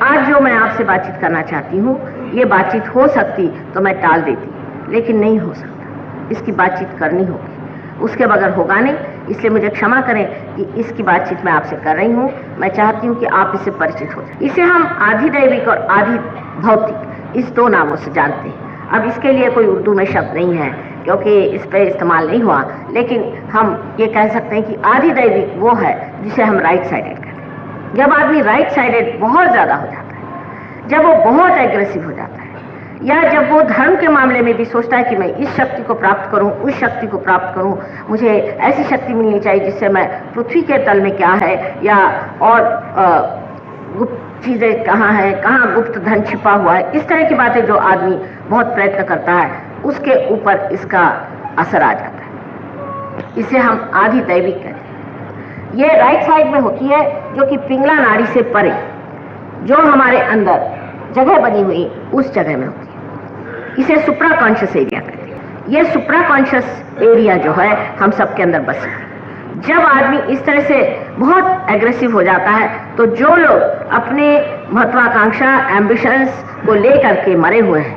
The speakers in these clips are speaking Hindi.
आज जो मैं आपसे बातचीत करना चाहती हूँ, ये बातचीत हो सकती तो मैं टाल देती, लेकिन नहीं हो सकता। इसकी बातचीत करनी होगी, उसके बगैर होगा नहीं। इसलिए मुझे क्षमा करें कि इसकी बातचीत मैं आपसे कर रही हूँ। मैं चाहती हूँ कि आप इससे परिचित हो जाए। इसे हम आधि दैविक और आधि भौतिक इस दो नामों से जानते हैं। अब इसके लिए कोई उर्दू में शब्द नहीं है क्योंकि इस पर इस्तेमाल नहीं हुआ, लेकिन हम ये कह सकते हैं कि आधि दैविक वो है जिसे हम राइट साइडेड कहते हैं। जब आदमी राइट साइडेड बहुत ज़्यादा हो जाता है, जब वो बहुत एग्रेसिव हो जाता है, या जब वो धर्म के मामले में भी सोचता है कि मैं इस शक्ति को प्राप्त करूं, उस शक्ति को प्राप्त करूं, मुझे ऐसी शक्ति मिलनी चाहिए जिससे मैं पृथ्वी के तल में क्या है या और गुप्त चीज़ें कहाँ है, कहाँ गुप्त धन छिपा हुआ है, इस तरह की बातें जो आदमी बहुत प्रयत्न करता है, उसके ऊपर इसका असर आ जाता है। इसे हम आधि दैविक कहते हैं। ये राइट साइड में होती है, जो कि पिंगला नाड़ी से परे, जो हमारे अंदर जगह बनी हुई उस जगह में होती है। इसे सुप्रा कॉन्शियस एरिया कहते हैं। ये सुप्रा कॉन्शियस एरिया जो है हम सबके अंदर बसा है। जब आदमी इस तरह से बहुत एग्रेसिव हो जाता है, तो जो लोग अपने महत्वाकांक्षा एम्बिशंस को लेकर के मरे हुए हैं,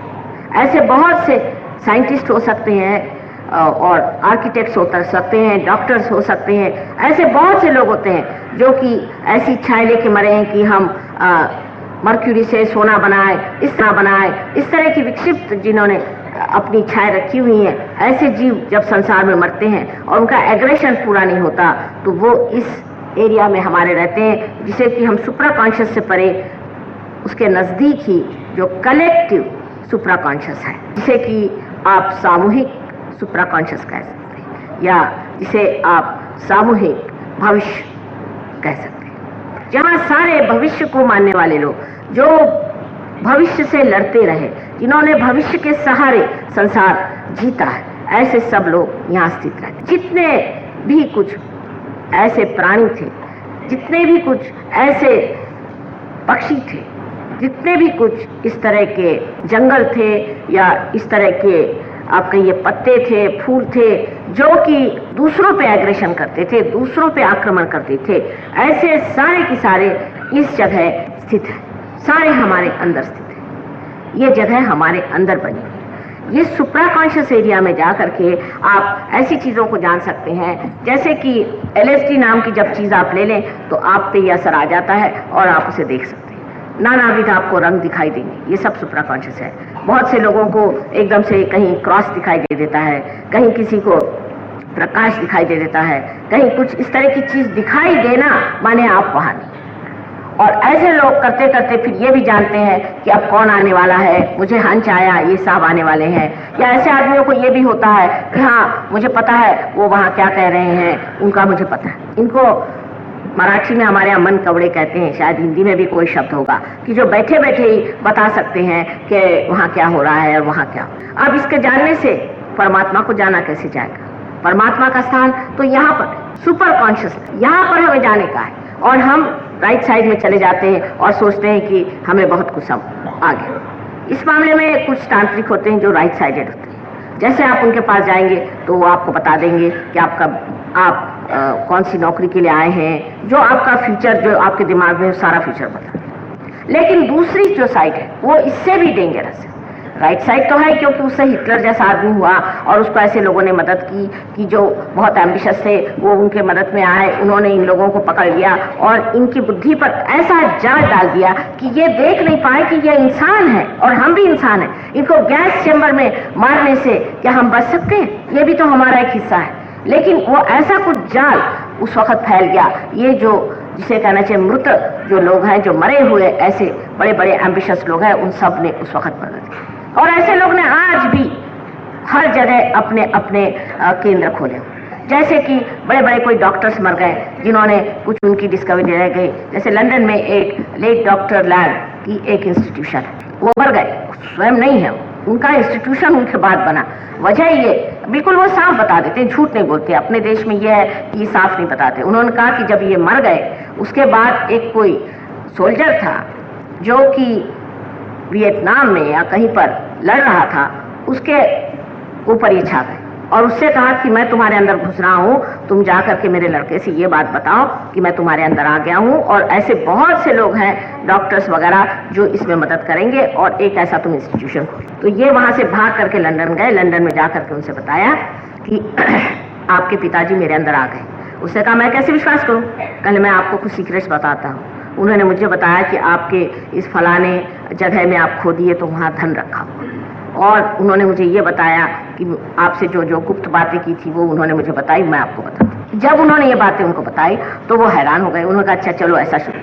ऐसे बहुत से साइंटिस्ट हो सकते हैं और आर्किटेक्ट्स हो सकते हैं, डॉक्टर्स हो सकते हैं, ऐसे बहुत से लोग होते हैं जो कि ऐसी इच्छाएं लेके मरे हैं कि हम मर्क्यूरी से सोना बनाए, इस तरह बनाए, इस तरह की विक्षिप्त जिन्होंने अपनी इच्छाएं रखी हुई हैं, ऐसे जीव जब संसार में मरते हैं और उनका एग्रेशन पूरा नहीं होता, तो वो इस एरिया में हमारे रहते हैं, जिसे कि हम सुप्रा कॉन्शियस से परे उसके नज़दीक ही जो कलेक्टिव सुप्रा कॉन्शियस है, जिसे कि आप सामूहिक सुप्रा कॉन्शियस कह सकते हैं, या जिसे आप सामूहिक भविष्य कह सकते हैं, जहाँ सारे भविष्य को मानने वाले लोग, जो भविष्य से लड़ते रहे, जिन्होंने भविष्य के सहारे संसार जीता है, ऐसे सब लोग यहाँ स्थित रहते। जितने भी कुछ ऐसे प्राणी थे, जितने भी कुछ ऐसे पक्षी थे, जितने भी कुछ इस तरह के जंगल थे, या इस तरह के आप कहिए पत्ते थे, फूल थे, जो कि दूसरों पे एग्रेशन करते थे, दूसरों पे आक्रमण करते थे, ऐसे सारे के सारे इस जगह स्थित है, सारे हमारे अंदर स्थित है। ये जगह हमारे अंदर बनी है। ये सुप्रा कॉन्शियस एरिया में जा करके आप ऐसी चीज़ों को जान सकते हैं, जैसे कि LSD नाम की जब चीज़ आप ले लें तो आप पे ये असर आ जाता है और आप उसे देख सकते हैं। नानाविध आपको रंग दिखाई देंगे, ये सब सुप्रा कॉन्शियस है। बहुत से लोगों को एकदम से कहीं क्रॉस दिखाई दे देता है, कहीं किसी को प्रकाश दिखाई दे देता है, कहीं कुछ इस तरह की चीज़ दिखाई देना माने आप वहाँ नहीं। और ऐसे लोग करते करते फिर ये भी जानते हैं कि अब कौन आने वाला है, मुझे हंच आया ये साहब आने वाले हैं। या ऐसे आदमियों को ये भी होता है कि हाँ मुझे पता है वो वहाँ क्या कह रहे हैं, उनका मुझे पता है। इनको मराठी में हमारे यहाँ मन कवड़े कहते हैं, शायद हिंदी में भी कोई शब्द होगा, कि जो बैठे बैठे ही बता सकते हैं कि वहाँ क्या हो रहा है और वहाँ क्या। अब इसके जानने से परमात्मा को जाना कैसे जाएगा? परमात्मा का स्थान तो यहाँ पर सुपर कॉन्शियस, यहाँ पर हमें जाने का है, और हम राइट साइड में चले जाते हैं और सोचते हैं कि हमें बहुत कुछ सब आ गया। इस मामले में कुछ तांत्रिक होते हैं जो राइट साइडेड होते हैं। जैसे आप उनके पास जाएंगे तो वो आपको बता देंगे कि आप कौन सी नौकरी के लिए आए हैं, जो आपका फ्यूचर, जो आपके दिमाग में सारा फ्यूचर बता देंगे। लेकिन दूसरी जो साइड है वो इससे भी डेंजरस है। राइट साइड तो है क्योंकि उससे हिटलर जैसा आदमी हुआ और उसको ऐसे लोगों ने मदद की कि जो बहुत एम्बिशियस थे वो उनके मदद में आए, उन्होंने इन लोगों को पकड़ लिया और इनकी बुद्धि पर ऐसा जाल डाल दिया कि ये देख नहीं पाए कि ये इंसान है और हम भी इंसान हैं। इनको गैस चैम्बर में मारने से क्या हम बच सकते हैं? ये भी तो हमारा एक हिस्सा है। लेकिन वो ऐसा कुछ जाल उस वक्त फैल गया, ये जो जिसे कहना चाहिए मृत जो लोग हैं, जो मरे हुए ऐसे बड़े बड़े एम्बिशियस लोग हैं, उन सब ने उस वक्त मदद की। और ऐसे लोग ने आज भी हर जगह अपने अपने केंद्र खोले। जैसे कि बड़े बड़े कोई डॉक्टर्स मर गए जिन्होंने कुछ उनकी डिस्कवरी रह गई। जैसे लंदन में एक लेट डॉक्टर लैंड की एक इंस्टीट्यूशन है, वो मर गए, स्वयं नहीं है, उनका इंस्टीट्यूशन उनके बाद बना। वजह ये बिल्कुल वो साफ बता देते, झूठ नहीं बोलते। अपने देश में ये है कि साफ नहीं बताते। उन्होंने कहा कि जब ये मर गए उसके बाद एक कोई सोल्जर था जो कि वियतनाम में या कहीं पर लड़ रहा था, उसके ऊपर ये छा गए और उससे कहा कि मैं तुम्हारे अंदर घुस रहा हूँ, तुम जा करके मेरे लड़के से ये बात बताओ कि मैं तुम्हारे अंदर आ गया हूँ, और ऐसे बहुत से लोग हैं डॉक्टर्स वगैरह जो इसमें मदद करेंगे, और एक ऐसा तुम इंस्टीट्यूशन खोलो। तो ये वहाँ से भाग करके लंदन गए। लंदन में जा करके उनसे बताया कि आपके पिताजी मेरे अंदर आ गए। उसने कहा मैं कैसे विश्वास करूँ, कल मैं आपको कुछ सीक्रेट्स बताता हूँ। उन्होंने मुझे बताया कि आपके इस फलाने जगह में आप खोदिए तो वहाँ धन रखा, और उन्होंने मुझे ये बताया कि आपसे जो जो गुप्त बातें की थी वो उन्होंने मुझे बताई, मैं आपको बताती। जब उन्होंने ये बातें उनको बताई तो वो हैरान हो गए। उन्होंने कहा अच्छा चलो ऐसा शुरू।